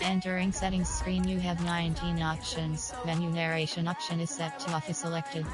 Entering settings screen, you have 19 options. Menu narration option is set to off if selected.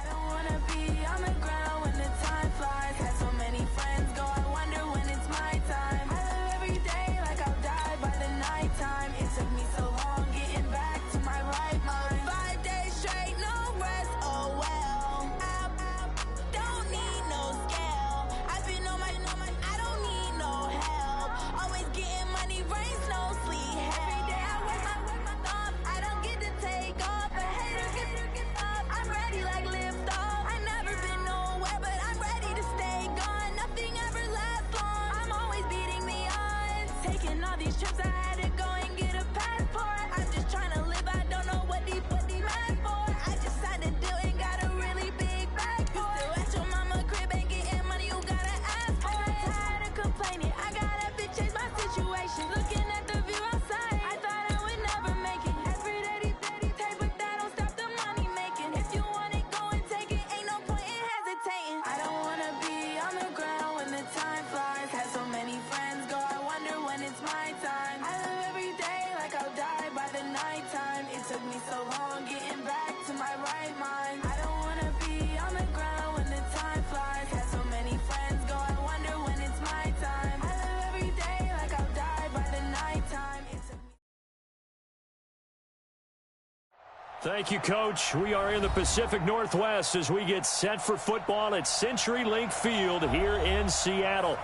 Thank you, Coach. We are in the Pacific Northwest as we get set for football at CenturyLink Field here in Seattle.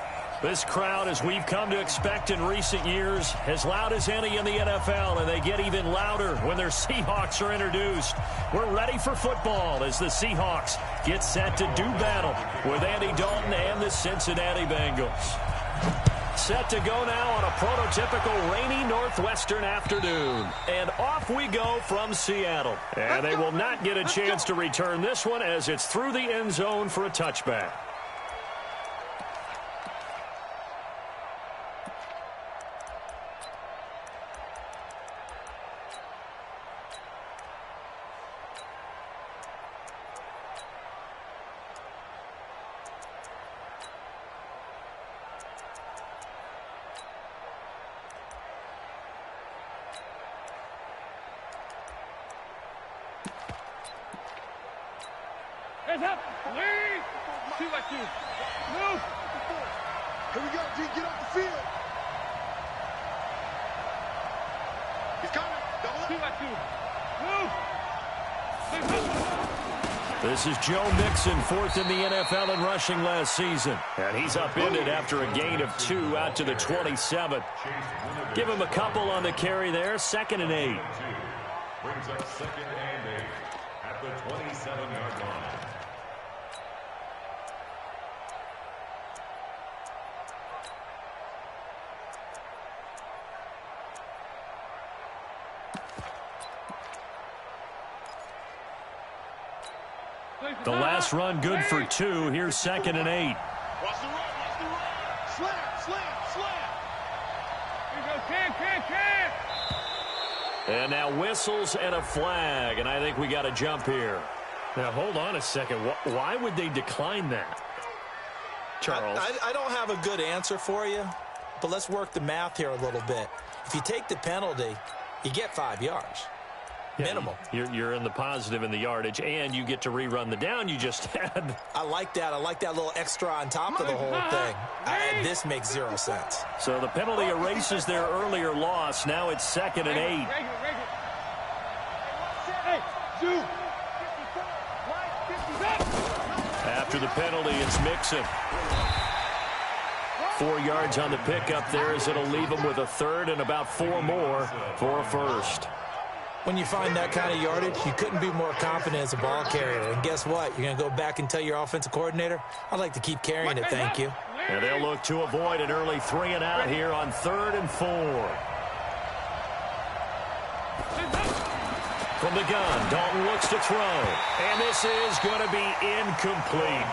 This crowd, as we've come to expect in recent years, as loud as any in the NFL, and they get even louder when their Seahawks are introduced. We're ready for football as the Seahawks get set to do battle with Andy Dalton and the Cincinnati Bengals. Set to go now on a prototypical rainy northwestern afternoon. And off we go from Seattle. And they will not get a chance to return this one as it's through the end zone for a touchback. Hands up. Lead. 2-by-2. Move. Here we go, D. Get off the field. He's coming. Double up. 2-by-2. Move. This is Joe Mixon, fourth in the NFL in rushing last season. And he's upended after a gain of 2 out to the 27. Give him a couple on the carry there. 2nd and 8. Brings up 2nd and 8 at the 27-yard line. The last run good for 2. Here's 2nd and 8. Watch the run. Watch the run. Slam. Here we go. Can. And now whistles and a flag. And I think we got to jump here. Now, hold on a second. Why would they decline that? Charles? I don't have a good answer for you, but let's work the math here a little bit. If you take the penalty, you get 5 yards. Minimal. You're in the positive in the yardage, and you get to rerun the down you just had. I like that. I like that little extra on top of the whole thing. This makes 0 sense. So the penalty erases their earlier loss. Now it's 2nd and 8. After the penalty, it's Mixon. 4 yards on the pickup there as it'll leave them with a 3rd and about 4 more for a 1st. When you find that kind of yardage, you couldn't be more confident as a ball carrier. And guess what? You're going to go back and tell your offensive coordinator, I'd like to keep carrying it, thank you. And they'll look to avoid an early 3 and out here on 3rd and 4. From the gun, Dalton looks to throw. And this is going to be incomplete.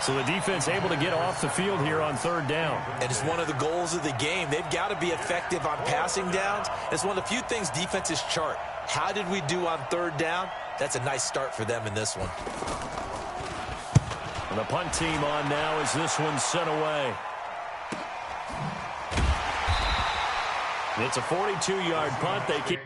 So the defense able to get off the field here on 3rd down. And it's one of the goals of the game. They've got to be effective on passing downs. It's one of the few things defenses chart. How did we do on 3rd down? That's a nice start for them in this one. And the punt team on now as this one's sent away. It's a 42-yard punt. They keep...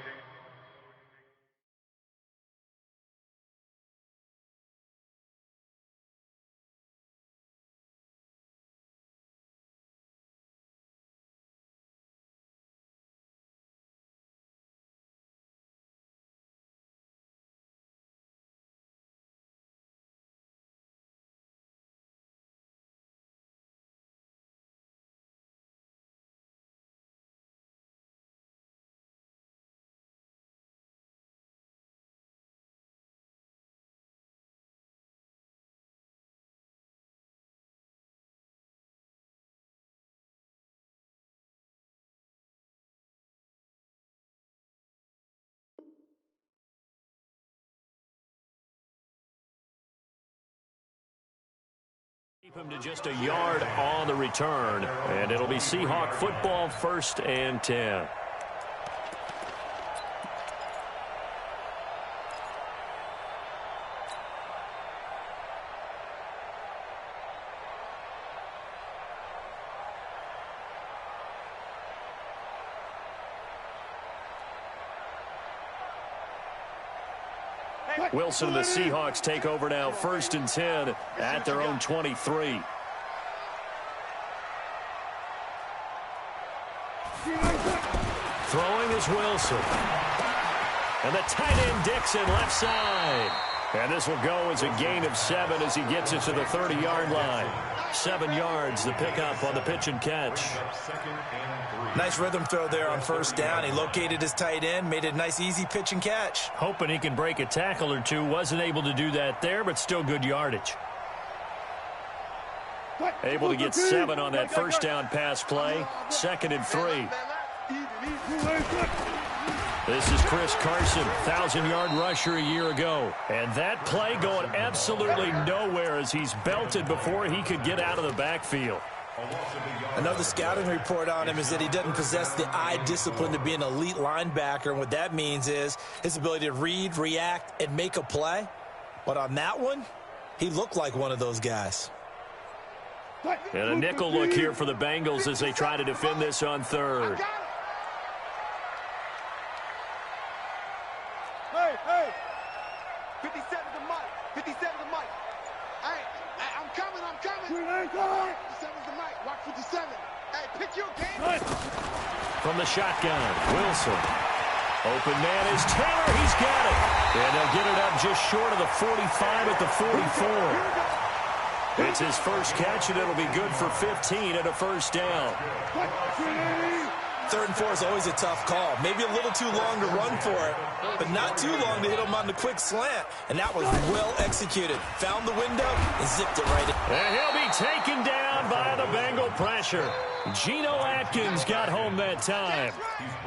Keep him to just a yard on the return, and it'll be Seahawk football, 1st and 10. Wilson and the Seahawks take over now, 1st and 10 at their own 23. Throwing is Wilson. And the tight end Dixon left side. And this will go as a gain of 7 as he gets it to the 30-yard line. 7 yards, the pickup on the pitch and catch. Nice rhythm throw there on 1st down. He located his tight end, made it a nice, easy pitch and catch. Hoping he can break a tackle or two. Wasn't able to do that there, but still good yardage. Able to get 7 on that 1st down pass play. 2nd and 3. This is Chris Carson, 1,000-yard rusher a year ago. And that play going absolutely nowhere as he's belted before he could get out of the backfield. Another scouting report on him is that he doesn't possess the eye discipline to be an elite linebacker. And what that means is his ability to read, react, and make a play. But on that one, he looked like one of those guys. And a nickel look here for the Bengals as they try to defend this on 3rd. Hey. 57 to Mike. 57 to Mike. Hey, I'm coming. 57 to Mike. Watch 57. Hey, pick your game. From the shotgun, Wilson. Open man is Taylor. He's got it. And they'll get it up just short of the 45 at the 44. It's his first catch, and it'll be good for 15 and a 1st down. 3rd and 4 is always a tough call. Maybe a little too long to run for it, but not too long to hit him on the quick slant. And that was well executed. Found the window and zipped it right in. And he'll be taken down by the Bengal pressure. Geno Atkins got home that time.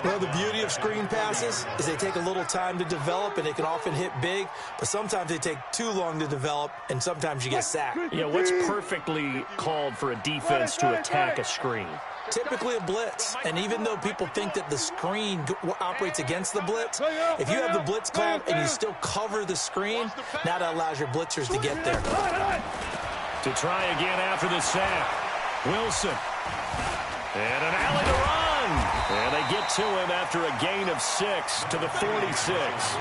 Well, the beauty of screen passes is they take a little time to develop, and they can often hit big, but sometimes they take too long to develop, and sometimes you get sacked. Yeah, what's perfectly called for a defense to attack a screen? Typically a blitz, and even though people think that the screen operates against the blitz, if you have the blitz called and you still cover the screen, now that allows your blitzers to get there. To try again after the sack, Wilson. And an alley to run. And they get to him after a gain of 6 to the 46.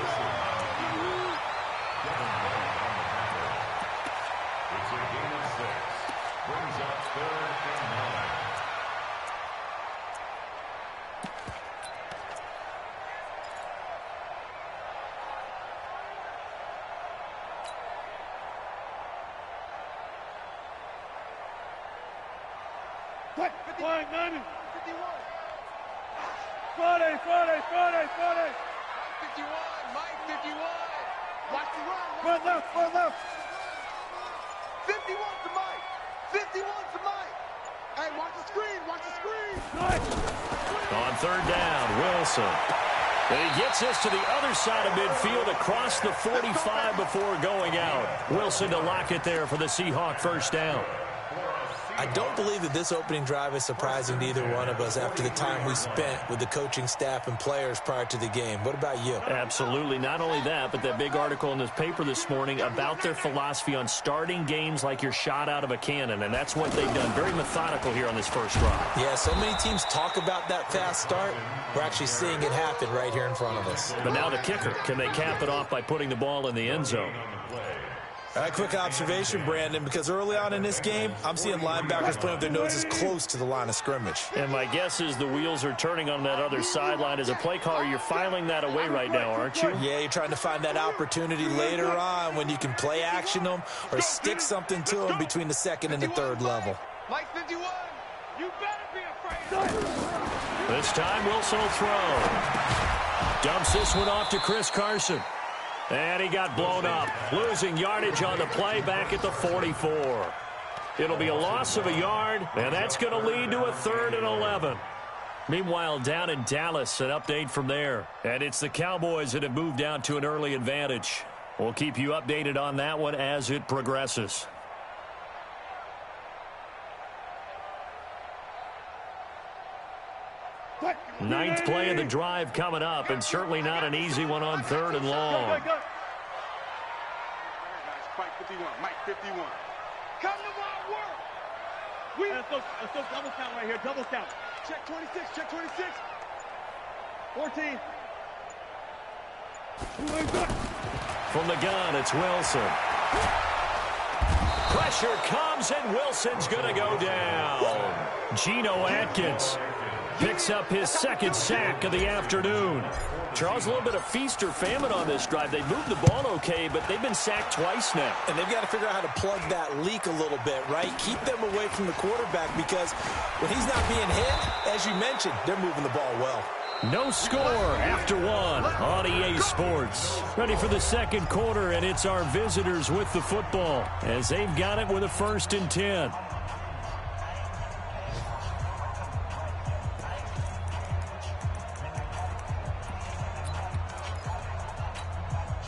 Flag 90. 51. Friday. 51. Mike, 51. Watch the run. Run left. 51 to Mike. 51 to Mike. Hey, watch the screen. Nice. On 3rd down, Wilson. And he gets us to the other side of midfield across the 45 before going out. Wilson to lock it there for the Seahawk 1st down. I don't believe that this opening drive is surprising to either one of us after the time we spent with the coaching staff and players prior to the game. What about you? Absolutely. Not only that, but that big article in this paper this morning about their philosophy on starting games like you're shot out of a cannon, and that's what they've done. Very methodical here on this first drive. Yeah, so many teams talk about that fast start. We're actually seeing it happen right here in front of us. But now the kicker. Can they cap it off by putting the ball in the end zone? All right, quick observation, Brandon, because early on in this game, I'm seeing linebackers playing with their noses close to the line of scrimmage. And my guess is the wheels are turning on that other sideline. As a play caller, you're filing that away right now, aren't you? Yeah, you're trying to find that opportunity later on when you can play action them or stick something to them between the second and the third level. Mike 51, you better be afraid. This time, Wilson will throw. Dumps this one off to Chris Carson. And he got blown up, losing yardage on the play back at the 44. It'll be a loss of a yard, and that's going to lead to a 3rd and 11. Meanwhile, down in Dallas, an update from there. And it's the Cowboys that have moved down to an early advantage. We'll keep you updated on that one as it progresses. Ninth play of the drive coming up, and certainly not an easy one on 3rd and long. Mike 51, Mike 51. Come to my work. Let's go double count right here, double count. Check 26, check 26. 14. From the gun, it's Wilson. Pressure comes, and Wilson's going to go down. Geno Atkins picks up his 2nd sack of the afternoon. Charles, a little bit of feast or famine on this drive. They moved the ball okay, but they've been sacked twice now. And they've got to figure out how to plug that leak a little bit, right? Keep them away from the quarterback because when he's not being hit, as you mentioned, they're moving the ball well. No score after one on EA Sports. Ready for the second quarter, and it's our visitors with the football as they've got it with a 1st and 10.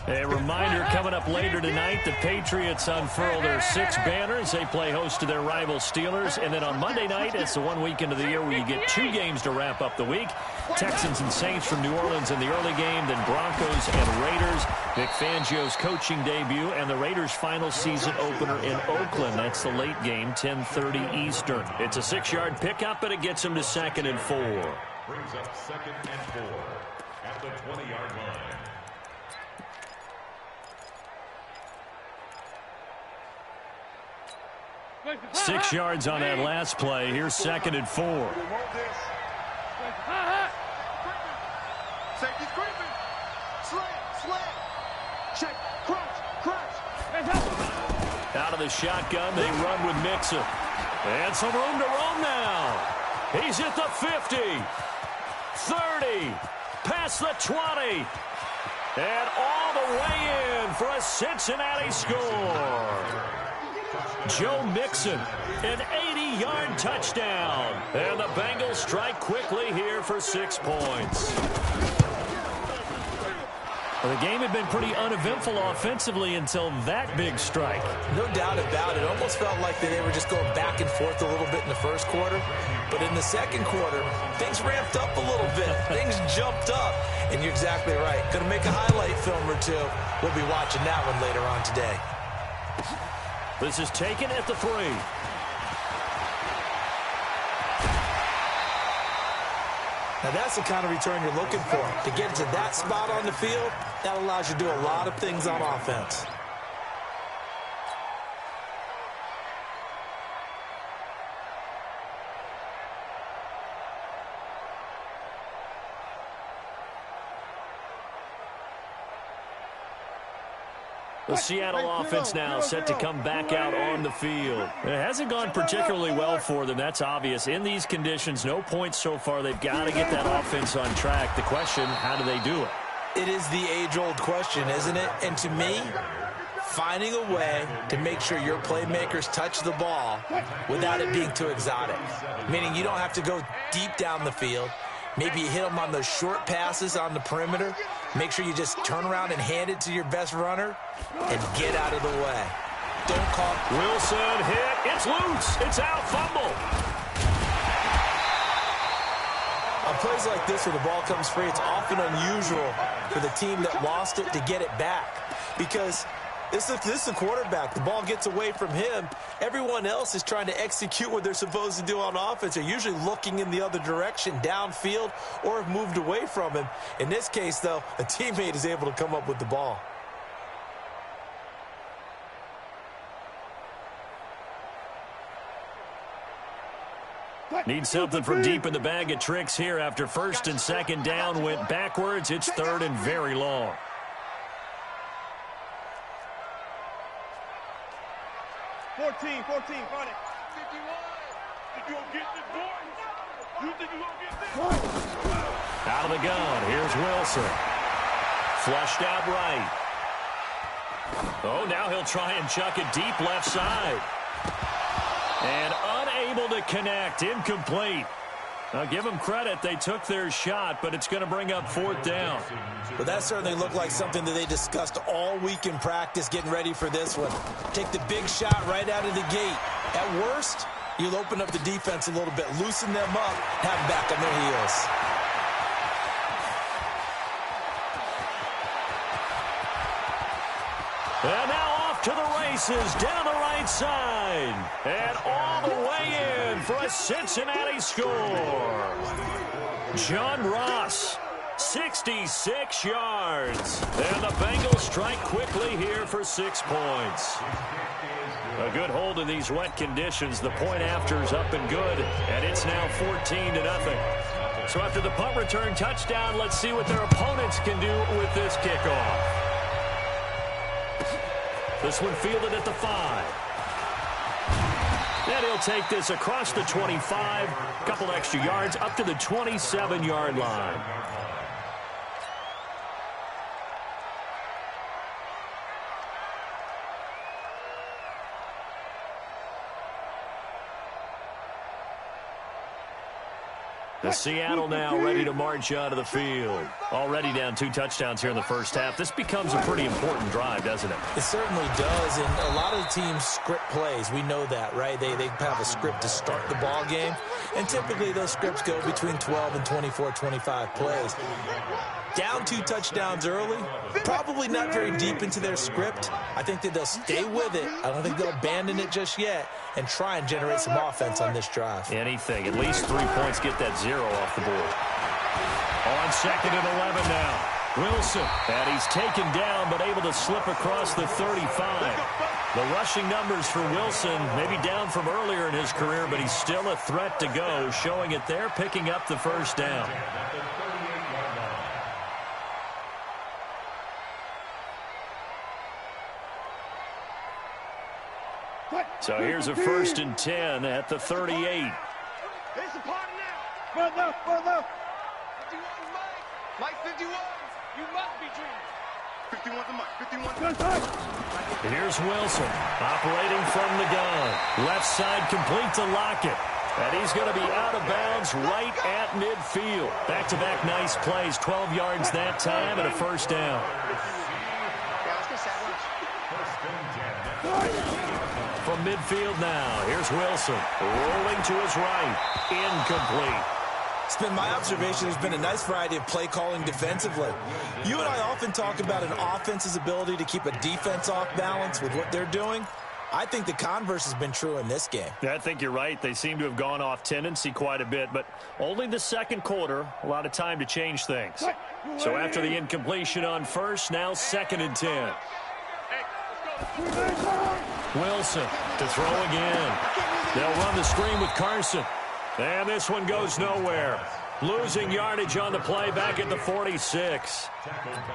A reminder coming up later tonight, the Patriots unfurl their 6 banners. They play host to their rival Steelers. And then on Monday night, it's the one weekend of the year where you get 2 games to wrap up the week. Texans and Saints from New Orleans in the early game, then Broncos and Raiders. Vic Fangio's coaching debut and the Raiders' final season opener in Oakland. That's the late game, 10:30 Eastern. It's a 6-yard pickup, but it gets them to 2nd and 4. Brings up 2nd and 4 at the 20-yard line. 6 yards on that last play. Here's 2nd and 4. Safety's creeping. Slam. Check. Crunch. Out of the shotgun, they run with Mixon. And some room to roam now. He's at the 50. 30. Past the 20. And all the way in for a Cincinnati score. Joe Mixon, an 80-yard touchdown. And the Bengals strike quickly here for 6 points. Well, the game had been pretty uneventful offensively until that big strike. No doubt about it. Almost felt like they were just going back and forth a little bit in the first quarter. But in the second quarter, things ramped up a little bit. Things jumped up. And you're exactly right. Going to make a highlight film or two. We'll be watching that one later on today. This is taken at the 3. Now that's the kind of return you're looking for. To get to that spot on the field, that allows you to do a lot of things on offense. The Seattle offense now set to come back out on the field. It hasn't gone particularly well for them. That's obvious. In these conditions, no points so far. They've got to get that offense on track. The question, how do they do it? It is the age-old question, isn't it? And to me, finding a way to make sure your playmakers touch the ball without it being too exotic. Meaning you don't have to go deep down the field. Maybe you hit them on those short passes on the perimeter. Make sure you just turn around and hand it to your best runner and get out of the way. don't call. Wilson hit. It's loose. It's out. Fumble. On plays like this where the ball comes free, it's often unusual for the team that lost it to get it back. Because this is the quarterback. The ball gets away from him. Everyone else is trying to execute what they're supposed to do on offense. They're usually looking in the other direction, downfield, or have moved away from him. In this case, though, a teammate is able to come up with the ball. Need something from deep in the bag of tricks here after first and second down went backwards. It's third and very long. Fourteen, find it. 51. Think you gonna get this, boy? You think you gonna get this? Out of the gun, here's Wilson. Flushed out right. Oh, now he'll try and chuck it deep left side. And unable to connect, incomplete. Now, give them credit. They took their shot, but it's going to bring up fourth down. But that certainly looked like something that they discussed all week in practice, getting ready for this one. Take the big shot right out of the gate. At worst, you'll open up the defense a little bit, loosen them up, have them back on their heels. And now off to the races, down the right side. And all the way in for a Cincinnati score. John Ross, 66 yards. And the Bengals strike quickly here for 6 points. A good hold in these wet conditions. The point after's up and good, and it's now 14-0. So after the punt return touchdown, let's see what their opponents can do with this kickoff. This one fielded at the 5. And he'll take this across the 25, a couple extra yards, up to the 27-yard line. The Seattle now ready to march out of the field. Already down 2 touchdowns here in the first half. This becomes a pretty important drive, doesn't it? It certainly does, and a lot of the teams script plays. We know that, right? They have a script to start the ball game, and typically those scripts go between 12 and 24, 25 plays. Down 2 touchdowns early, probably not very deep into their script. I think that they'll stay with it. I don't think they'll abandon it just yet and try and generate some offense on this drive. Anything. At least 3 points, get that 0 off the board. On 2nd and 11 now. Wilson, and he's taken down but able to slip across the 35. The rushing numbers for Wilson maybe down from earlier in his career, but he's still a threat to go, showing it there, picking up the first down. So here's a 1st and 10 at the 38. It's a party now. Further. 51 Mike 51. You must be dreaming. 51 to Mike. 51. Here's Wilson operating from the gun. Left side complete to Lockett. And he's going to be out of bounds right at midfield. Back-to-back nice plays. 12 yards that time and a first down. From midfield now, here's Wilson, rolling to his right, incomplete. It's been my observation there's been a nice variety of play calling defensively. You and I often talk about an offense's ability to keep a defense off balance with what they're doing. I think the converse has been true in this game. Yeah, I think you're right. They seem to have gone off tendency quite a bit, but only the second quarter, a lot of time to change things. So after the incompletion on first, now 2nd and 10. Wilson to throw again. They'll run the screen with Carson. And this one goes nowhere. Losing yardage on the play back at the 46.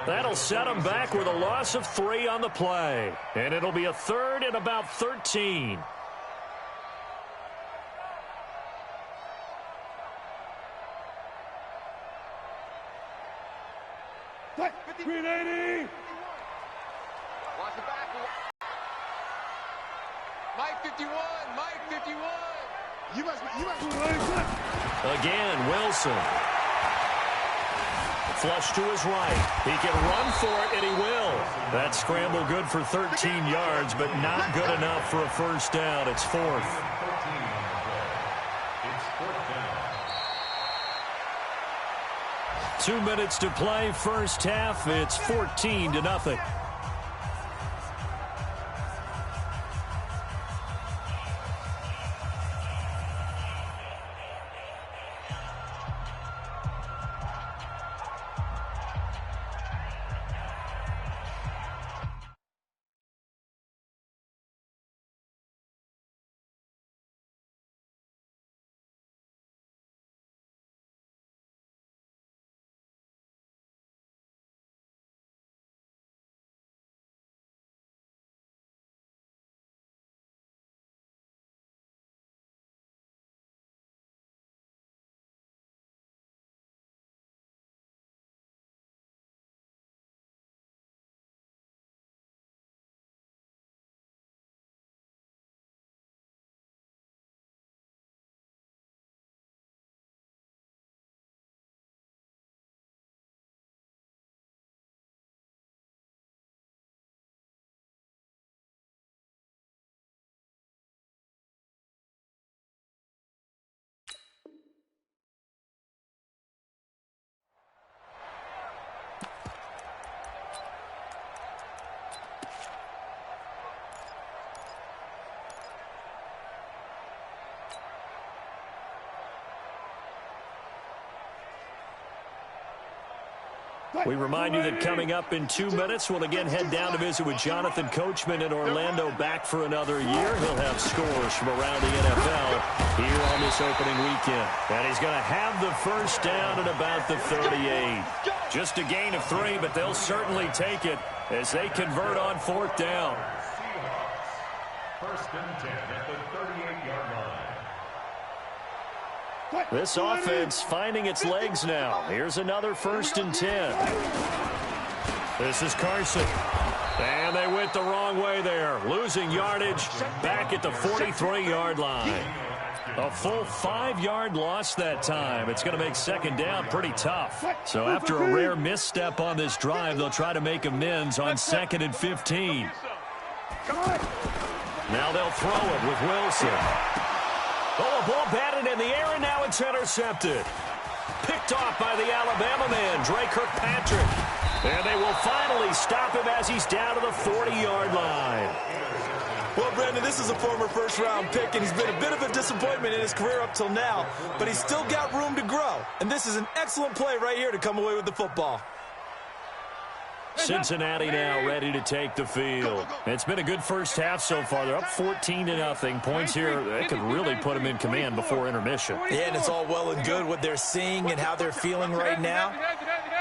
That'll set them back with a loss of 3 on the play. And it'll be a 3rd and about 13. Watch the back. Mike 51. Mike 51. You must be. Again, Wilson. flush to his right. He can run for it, and he will. That scramble good for 13 yards, but not good enough for a first down. It's fourth. It's fourth down. 2 minutes to play, first half. It's 14-0. We remind you that coming up in 2 minutes, we'll again head down to visit with Jonathan Coachman in Orlando, back for another year. He'll have scores from around the NFL here on this opening weekend. And he's going to have the first down at about the 38. Just a gain of 3, but they'll certainly take it as they convert on fourth down. Seahawks, first and 10 at the 38-yard line. This offense finding its legs now. Here's another first and 10. This is Carson. And they went the wrong way there. Losing yardage back at the 43-yard line. A full 5-yard loss that time. It's going to make second down pretty tough. So after a rare misstep on this drive, they'll try to make amends on 2nd and 15. Now they'll throw it with Wilson. Oh, a ball batted in the air, and now it's intercepted. Picked off by the Alabama man, Dre Kirkpatrick. And they will finally stop him as he's down to the 40-yard line. Well, Brandon, this is a former first-round pick, and he's been a bit of a disappointment in his career up till now, but he's still got room to grow. And this is an excellent play right here to come away with the football. Cincinnati now ready to take the field. It's been a good first half so far. They're up 14-0. Points here, that could really put them in command before intermission. Yeah, and it's all well and good what they're seeing and how they're feeling right now.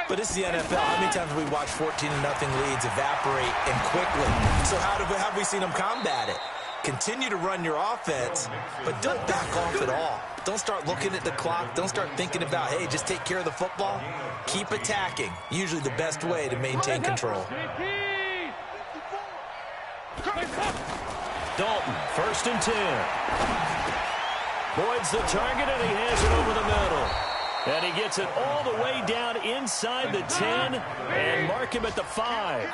But this is the NFL. How many times have we watched 14-0 leads evaporate and quickly? So how have we seen them combat it? Continue to run your offense, but don't back off at all. Don't start looking at the clock. Don't start thinking about, hey, just take care of the football. Keep attacking. Usually the best way to maintain control. Dalton, first and 10. Boyd's the target, and he has it over the middle. And he gets it all the way down inside the 10 and mark him at the 5.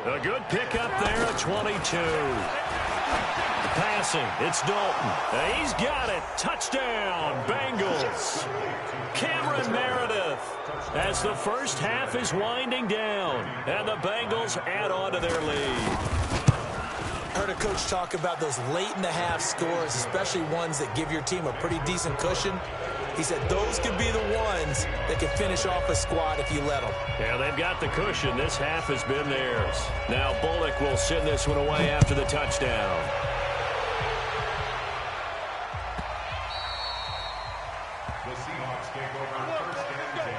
A good pickup there at 22. Passing, it's Dalton. He's got it. Touchdown, Bengals. Cameron Meredith as the first half is winding down, and the Bengals add on to their lead. Heard a coach talk about those late-in-the-half scores, especially ones that give your team a pretty decent cushion. He said those could be the ones that can finish off a squad if you let them. Yeah, they've got the cushion. This half has been theirs. Now Bullock will send this one away after the touchdown. The Seahawks take over first and 10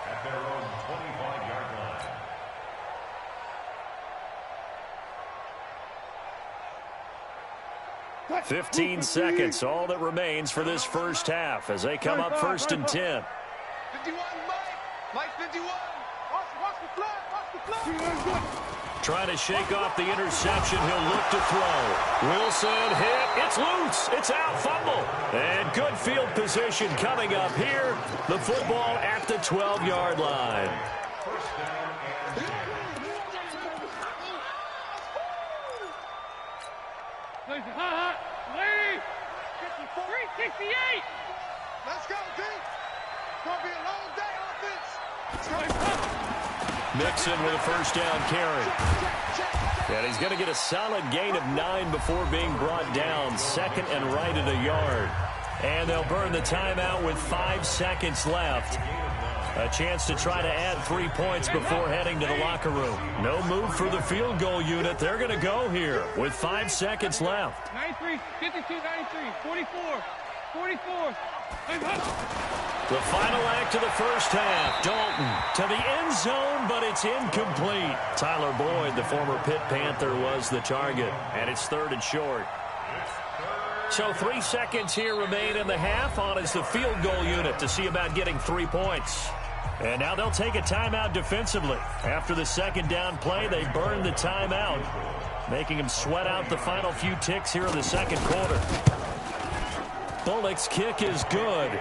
at their own 25-yard line. 15 seconds, all that remains for this first half as they come up first and 10. 51, Mike. Mike 51. Watch the flag. Watch the flag. Trying to shake off the interception. He'll look to throw. Wilson hit. It's loose. It's out. Fumble. And good field position coming up here. The football at the 12-yard line. Let's go, D. It's going to be a long day, offense. Mixon with a first down carry. And he's going to get a solid gain of 9 before being brought down. Second and right at a yard. And they'll burn the timeout with 5 seconds left. A chance to try to add 3 points before heading to the locker room. No move for the field goal unit. They're going to go here with 5 seconds left. 93, 52, 93, 44, 44. The final act of the first half. Dalton to the end zone, but it's incomplete. Tyler Boyd, the former Pitt Panther, was the target, and it's 3rd and short. So 3 seconds here remain in the half. On is the field goal unit to see about getting 3 points. And now they'll take a timeout defensively. After the second down play, they burn the timeout, making them sweat out the final few ticks here in the second quarter. Bullock's kick is good.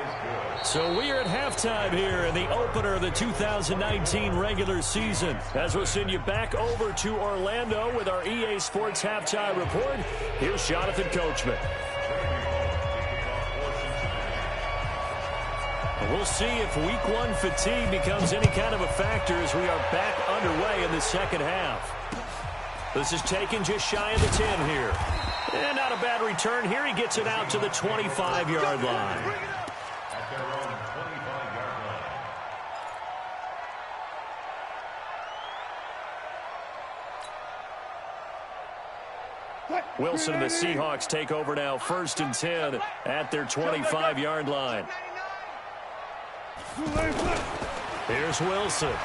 So we are at halftime here in the opener of the 2019 regular season. As we'll send you back over to Orlando with our EA Sports Halftime Report, here's Jonathan Coachman. We'll see if week 1 fatigue becomes any kind of a factor as we are back underway in the second half. This is taken just shy of the 10 here. And not a bad return here. He gets it out to the 25-yard line. At their own 25-yard line. Wilson and the Seahawks take over now, 1st and 10 at their 25-yard line. Here's Wilson.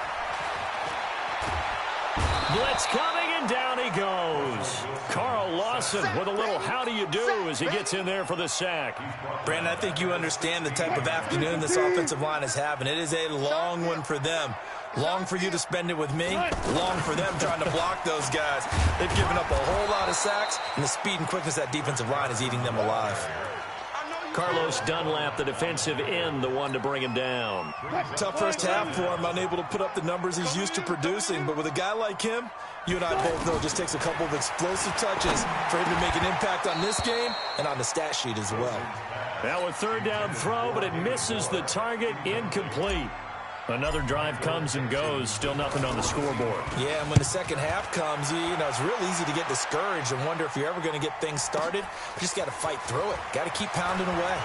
Blitz coming, and down he goes. Carl Lawson with a little how do you do as he gets in there for the sack. Brandon, I think you understand the type of afternoon this offensive line is having. It is a long one for them. Long for you to spend it with me. Long for them trying to block those guys. They've given up a whole lot of sacks, and the speed and quickness of that defensive line is eating them alive. Carlos Dunlap, the defensive end, the one to bring him down. Tough first half for him, unable to put up the numbers he's used to producing. But with a guy like him, you and I both know it just takes a couple of explosive touches for him to make an impact on this game and on the stat sheet as well. Now a 3rd down throw, but it misses the target, incomplete. Another drive comes and goes, still nothing on the scoreboard. Yeah, and when the second half comes, you know, it's real easy to get discouraged and wonder if you're ever going to get things started. You just got to fight through it. Got to keep pounding away.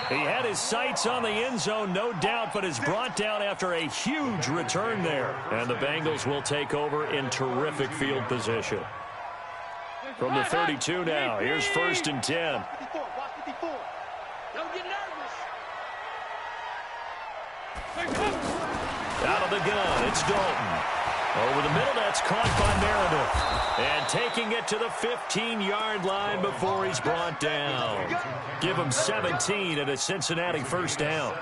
He had his sights on the end zone, no doubt, but is brought down after a huge return there. And the Bengals will take over in terrific field position. From the 32 now, here's 1st and 10. 54, watch 54. Don't get nervous. Out of the gun, it's Dalton. Over the middle, that's caught by Meredith. And taking it to the 15-yard line before he's brought down. Give him 17 at a Cincinnati 1st down.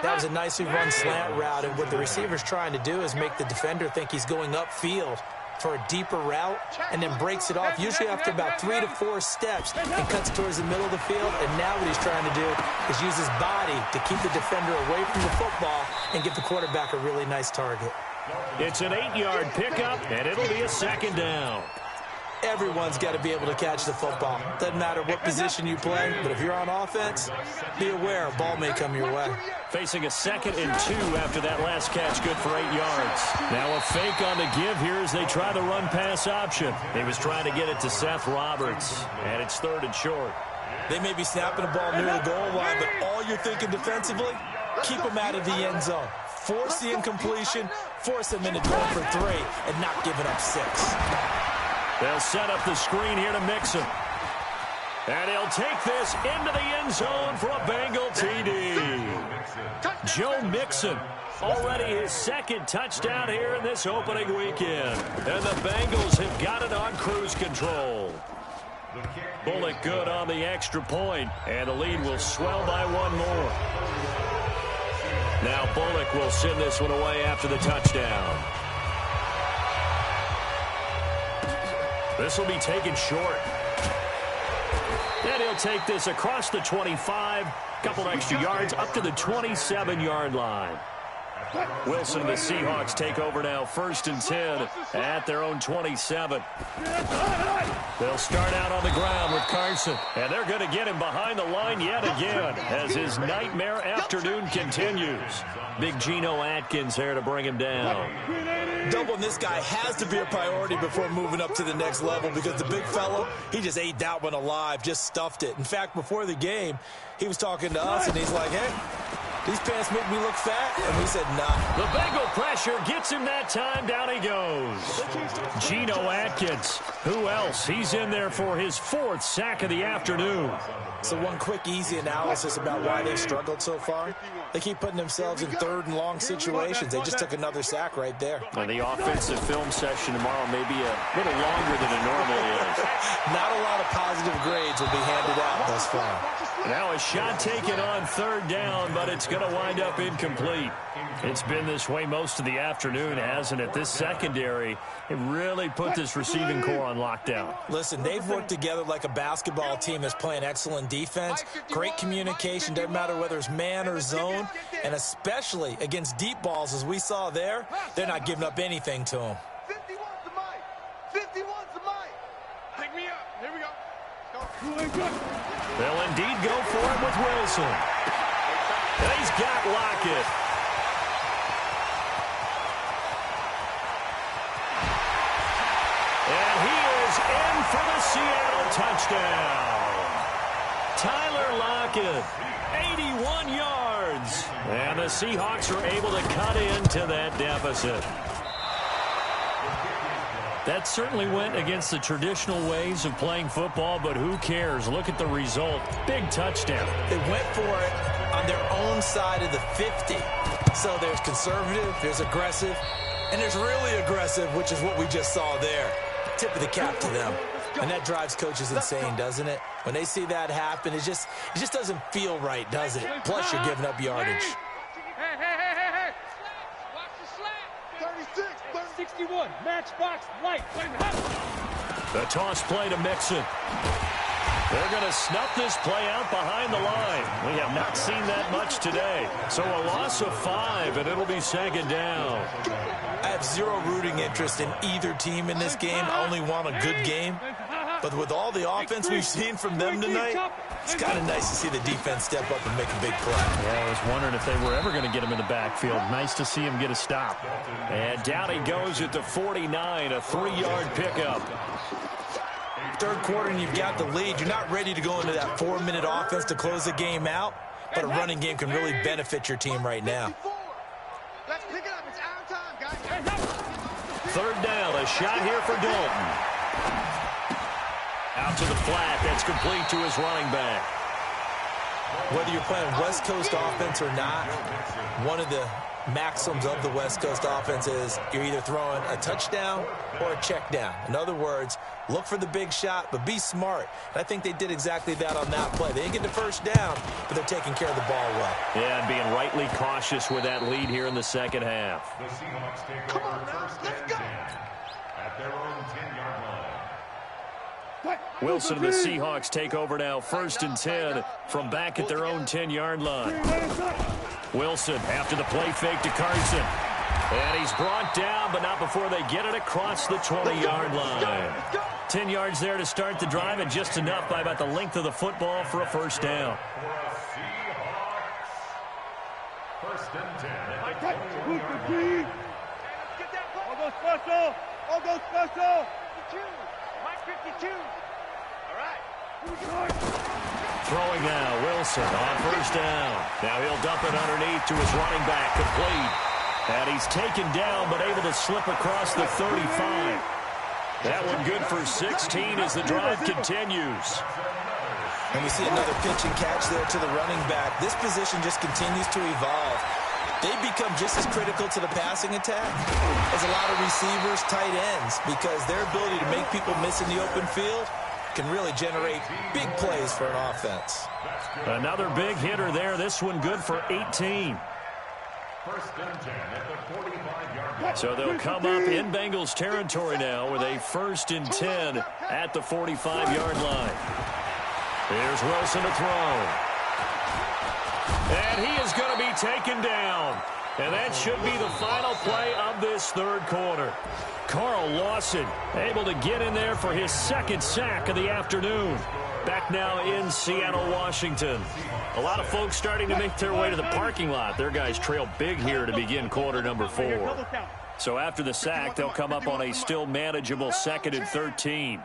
That was a nicely run slant route, and what the receiver's trying to do is make the defender think he's going upfield for a deeper route, and then breaks it off, usually after about 3 to 4 steps, and cuts towards the middle of the field. And now what he's trying to do is use his body to keep the defender away from the football and give the quarterback a really nice target. It's an 8-yard pickup, and it'll be a 2nd down. Everyone's got to be able to catch the football. Doesn't matter what position you play, but if you're on offense, be aware a ball may come your way. Facing a 2nd and 2 after that last catch, good for 8 yards. Now a fake on the give here as they try the run-pass option. He was trying to get it to Seth Roberts, and it's 3rd and short. They may be snapping the ball near the goal line, but all you're thinking defensively, keep them out of the end zone. Force the incompletion, force them into going for 3, and not giving up 6. They'll set up the screen here to Mixon. And he'll take this into the end zone for a Bengal TD. Joe Mixon, already his 2nd touchdown here in this opening weekend. And the Bengals have got it on cruise control. Bullock good on the extra point, and the lead will swell by one more. Now Bullock will send this one away after the touchdown. This will be taken short. And he'll take this across the 25, couple extra yards up to the 27-yard line. Wilson and the Seahawks take over now, 1st and 10 at their own 27. They'll start out on the ground with Carson, and they're going to get him behind the line yet again as his nightmare afternoon continues. Big Geno Atkins there to bring him down. Doubling this guy has to be a priority before moving up to the next level because the big fella, he just ate that one alive, just stuffed it. In fact, before the game, he was talking to us, and he's like, hey, these pants make me look fat, and we said, nah. The Bengal pressure gets him that time. Down he goes. Geno Atkins. Who else? He's in there for his 4th sack of the afternoon. So one quick, easy analysis about why they've struggled so far. They keep putting themselves in 3rd and long situations. They just took another sack right there. And the offensive film session tomorrow may be a little longer than it normally is. Not a lot of positive grades will be handed out thus far. Now a shot taken on 3rd down, but it's going to wind up incomplete. It's been this way most of the afternoon, hasn't it? This secondary, it really put this receiving core on lockdown. Listen, they've worked together like a basketball team that's playing excellent defense, great communication, doesn't matter whether it's man or zone, and especially against deep balls, as we saw there, they're not giving up anything to them. 51's the mic. 51's the mic. Pick me up. Here we go. They'll indeed go for it with Wilson. And he's got Lockett. And he is in for the Seattle touchdown. Tyler Lockett, 81 yards. And the Seahawks are able to cut into that deficit. That certainly went against the traditional ways of playing football, but who cares? Look at the result. Big touchdown. They went for it on their own side of the 50. So there's conservative, there's aggressive, and there's really aggressive, which is what we just saw there. Tip of the cap to them. And that drives coaches insane, doesn't it? When they see that happen, it just doesn't feel right, does it? Plus, you're giving up yardage. Hey. Watch the slant. 36. 61. Matchbox light. The toss play to Mixon. They're going to snuff this play out behind the line. We have not seen that much today. So a loss of 5, and it'll be 2nd down. I have zero rooting interest in either team in this game. I only want a good game. But with all the offense we've seen from them tonight, it's kind of nice to see the defense step up and make a big play. Yeah, I was wondering if they were ever going to get him in the backfield. Nice to see him get a stop. And down he goes at the 49, a 3-yard pickup. 3rd quarter and you've got the lead. You're not ready to go into that 4-minute offense to close the game out, but a running game can really benefit your team right now. Let's pick it up. It's our time, guys. 3rd down, a shot here for Dalton. Out to the flat, that's complete to his running back. Whether you're playing West Coast offense or not, one of the maxims of the West Coast offense is you're either throwing a touchdown or a check down. In other words, look for the big shot, but be smart. And I think they did exactly that on that play. They didn't get the 1st down, but they're taking care of the ball well. Yeah, and being rightly cautious with that lead here in the 2nd half. The Seahawks take over 1st and 10 at their own 10-yard line. Wilson and the Seahawks take over now, 1st and 10 from back at their own 10-yard line. Wilson after the play fake to Carson. And he's brought down, but not before they get it across the 20-yard line. 10 yards there to start the drive, and just enough by about the length of the football for a 1st down. First and 10 at the 20-yard line. All go special. All go special. 52. Mike 52. All right. Throwing now, Wilson on 1st down. Now he'll dump it underneath to his running back, complete. And he's taken down, but able to slip across the 35. That one good for 16 as the drive continues. And we see another pitch and catch there to the running back. This position just continues to evolve. They become just as critical to the passing attack as a lot of receivers, tight ends, because their ability to make people miss in the open field can really generate big plays for an offense. Another big hitter there. This one good for 18. First and 10 at the 45-yard line. So they'll come up in Bengals territory now with a 1st and 10 at the 45-yard line. Here's Wilson to throw. And he is going to be taken down. And that should be the final play of this third quarter. Carl Lawson able to get in there for his 2nd sack of the afternoon. Back now in Seattle, Washington. A lot of folks starting to make their way to the parking lot. Their guys trail big here to begin quarter number 4. So after the sack, they'll come up on a still manageable 2nd and 13.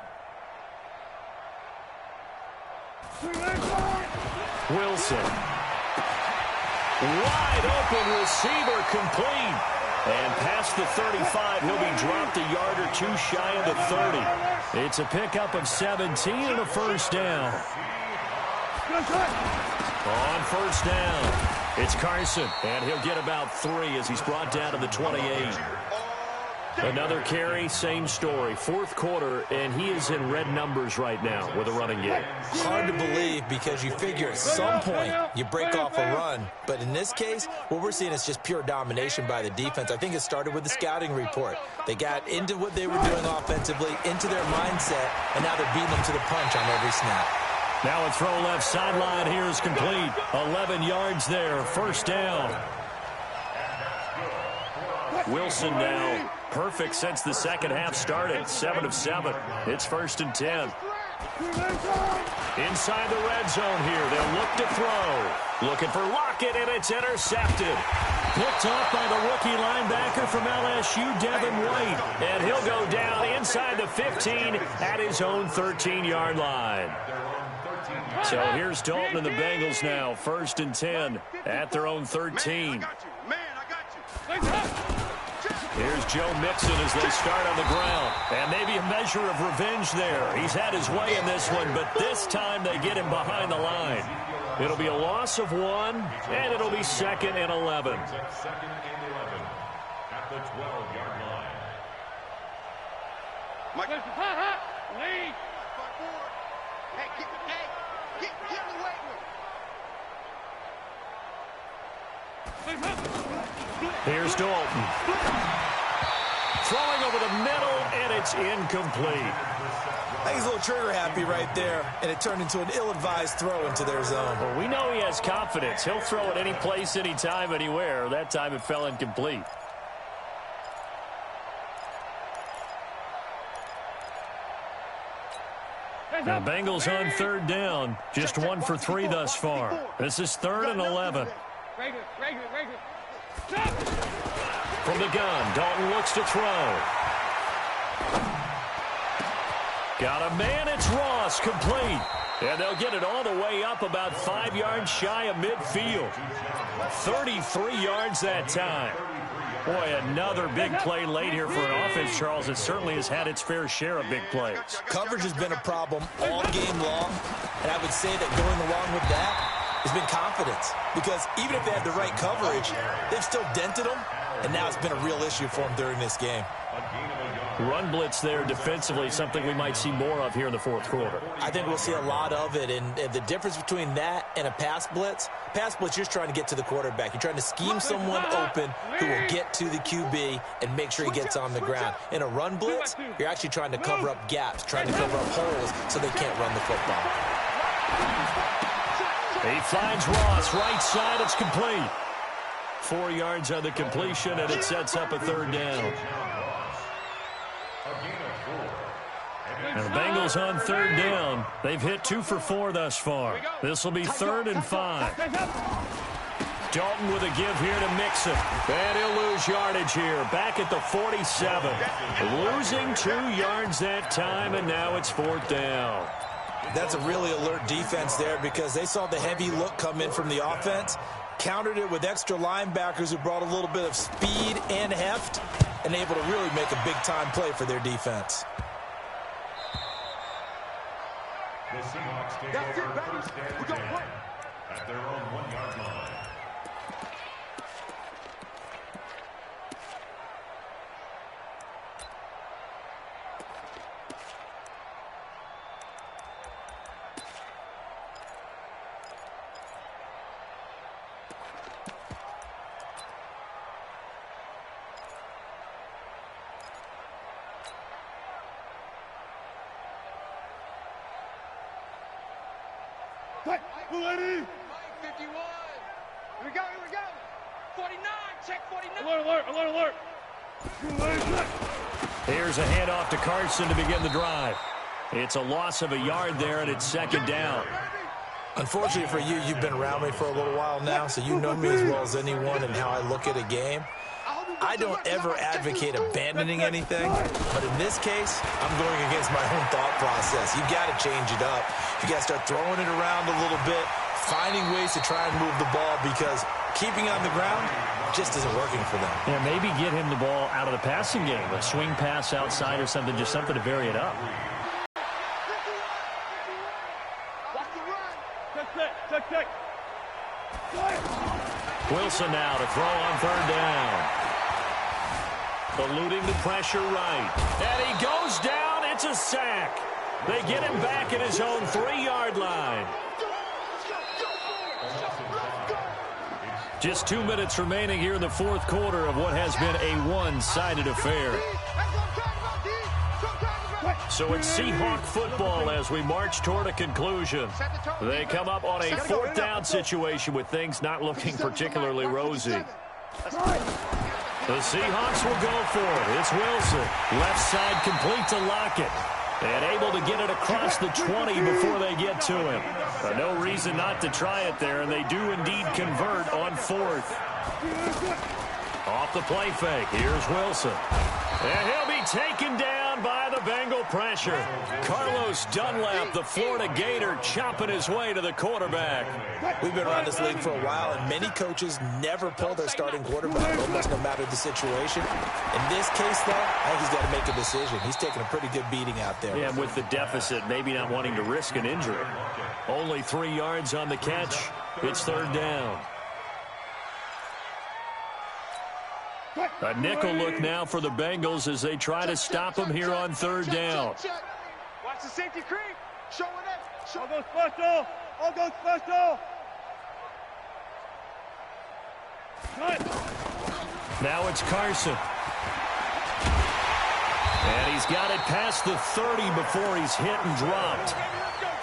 Wilson. Wide open receiver complete. And past the 35, he'll be dropped a yard or 2 shy of the 30. It's a pickup of 17 and a 1st down. On 1st down, it's Carson, and he'll get about 3 as he's brought down to the 28. Another carry, same story. 4th quarter, and he is in red numbers right now with a running game. Hard to believe because you figure at some point you break off a run. But in this case, what we're seeing is just pure domination by the defense. I think it started with the scouting report. They got into what they were doing offensively, into their mindset, and now they're beating them to the punch on every snap. Now a throw left sideline here is complete. 11 yards there, 1st down. Wilson now perfect since the second half started. 7 of 7. It's 1st and 10. Inside the red zone here. They'll look to throw. Looking for Lockett, and it's intercepted. Picked off by the rookie linebacker from LSU, Devin White. And he'll go down inside the 15 at his own 13-yard line. So here's Dalton and the Bengals now. 1st and 10 at their own 13. Here's Joe Mixon as they start on the ground. And maybe a measure of revenge there. He's had his way in this one, but this time they get him behind the line. It'll be a loss of 1, and it'll be 2nd and 11. 2nd and 11 at the 12-yard line. Mike. Lead. Get him away with. Here's Dalton. Throwing over the middle, and it's incomplete. I think he's a little trigger happy right there, and it turned into an ill-advised throw into their zone. Well, we know he has confidence. He'll throw it any place, anytime, anywhere. That time it fell incomplete. The Bengals on 3rd down. Just 1 for 3 thus far. This is 3rd and 11. From the gun, Dalton looks to throw. Got a man, it's Ross, complete. And they'll get it all the way up about 5 yards shy of midfield. 33 yards that time. Boy, another big play late here for an offense, Charles. It certainly has had its fair share of big plays. Coverage has been a problem all game long, and I would say that going along with that has been confidence. Because even if they had the right coverage, they've still dented them, and now it's been a real issue for them during this game. Run blitz there defensively, something we might see more of here in the 4th quarter. I think we'll see a lot of it, and the difference between that and a pass blitz, you're just trying to get to the quarterback. You're trying to scheme someone open who will get to the QB and make sure he gets on the ground. In a run blitz, you're actually trying to cover up gaps, trying to cover up holes so they can't run the football. He finds Ross, right side, it's complete. 4 yards on the completion, and it sets up a 3rd down. And the Bengals on 3rd down. They've hit 2 for 4 thus far. This will be 3rd and 5. Dalton with a give here to Mixon. And he'll lose yardage here. Back at the 47. Losing 2 yards that time, and now it's 4th down. That's a really alert defense there because they saw the heavy look come in from the offense, countered it with extra linebackers who brought a little bit of speed and heft, and able to really make a big-time play for their defense. The Seahawks take over 1st and 10 at their own 1-yard line. Ready? Mike 51. Here we go. 49. Check 49. Alert. Here's a handoff to Carson to begin the drive. It's a loss of a yard there, and it's second down. Unfortunately for you, you've been around me for a little while now, so you know me as well as anyone and how I look at a game. I don't ever advocate abandoning anything, but in this case, I'm going against my own thought process. You've got to change it up. You got to start throwing it around a little bit, finding ways to try and move the ball, because keeping it on the ground just isn't working for them. Yeah, maybe get him the ball out of the passing game, a swing pass outside or something, just something to vary it up. Check. Wilson now to throw on third down. Eluding the pressure right. And he goes down. It's a sack. They get him back at his own 3-yard line. Just 2 minutes remaining here in the fourth quarter of what has been a one-sided affair. So it's Seahawk football as we march toward a conclusion. They come up on a fourth down situation with things not looking particularly rosy. The Seahawks will go for it. It's Wilson. Left side complete to Lockett. And able to get it across the 20 before they get to him. No reason not to try it there, and they do indeed convert on fourth. Off the play fake. Here's Wilson. And he'll be taken down by the Bengal pressure. Carlos Dunlap, the Florida Gator, chopping his way to the quarterback. We've been around this league for a while, and many coaches never pull their starting quarterback, almost no matter the situation. In this case, though, I think he's got to make a decision. He's taking a pretty good beating out there. Yeah, with the deficit, maybe not wanting to risk an injury. Only 3 yards on the catch. It's third down. A nickel look now for the Bengals as they try to stop him here on third down. Watch the safety creep. Show it up. All go special. Now it's Carson. And he's got it past the 30 before he's hit and dropped.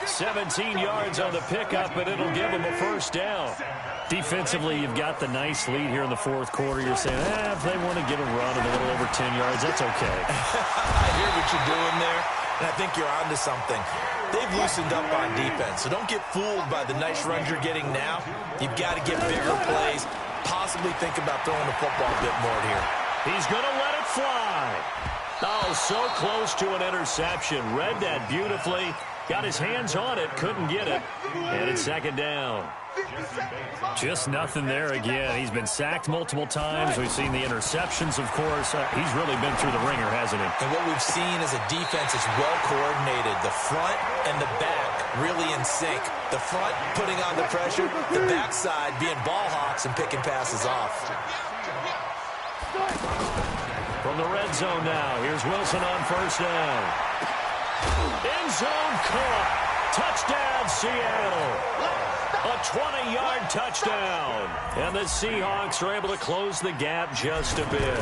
17 yards on the pickup, and it'll give him a first down. Defensively, you've got the nice lead here in the fourth quarter. You're saying, if they want to get a run of a little over 10 yards, that's okay. I hear what you're doing there, and I think you're onto something. They've loosened up on defense, so don't get fooled by the nice runs you're getting now. You've got to get bigger plays, possibly think about throwing the football a bit more here. He's going to let it fly. Oh, so close to an interception. Read that beautifully. Got his hands on it, couldn't get it. And it's second down. Just nothing there again. He's been sacked multiple times. We've seen the interceptions, of course. He's really been through the ringer, hasn't he? And what we've seen is a defense that's well coordinated. The front and the back really in sync. The front putting on the pressure, the backside being ball hawks and picking passes off. From the red zone now, here's Wilson on first down. End zone caught. Touchdown, Seattle. A 20-yard touchdown. And the Seahawks are able to close the gap just a bit.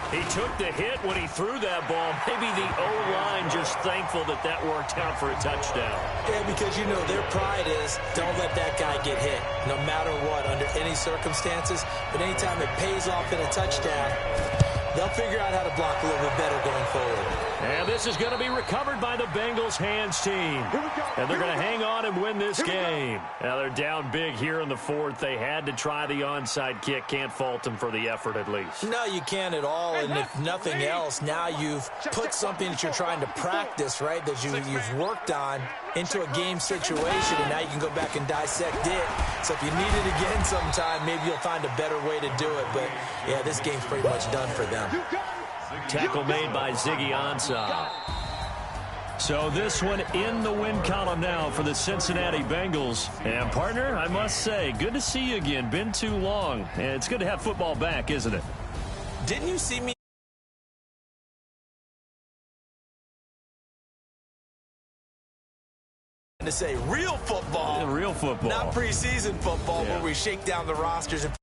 He took the hit when he threw that ball. Maybe the O-line just thankful that that worked out for a touchdown. Yeah, because, you know, their pride is don't let that guy get hit, no matter what, under any circumstances. But anytime it pays off in a touchdown, they'll figure out how to block a little bit better going forward. And this is going to be recovered by the Bengals hands team. And they're going to hang on and win this game. Now they're down big here in the fourth. They had to try the onside kick. Can't fault them for the effort at least. No, you can't at all. And if nothing else, now you've put something that you're trying to practice, right, that you've worked on into a game situation, and now you can go back and dissect it. So if you need it again sometime, maybe you'll find a better way to do it. But, yeah, this game's pretty much done for them. Tackle made by Ziggy Ansah. So this one in the win column now for the Cincinnati Bengals. And, partner, I must say, good to see you again. Been too long. And it's good to have football back, isn't it? Didn't you see me? To say real football. Real football. Not preseason football where we shake down the rosters and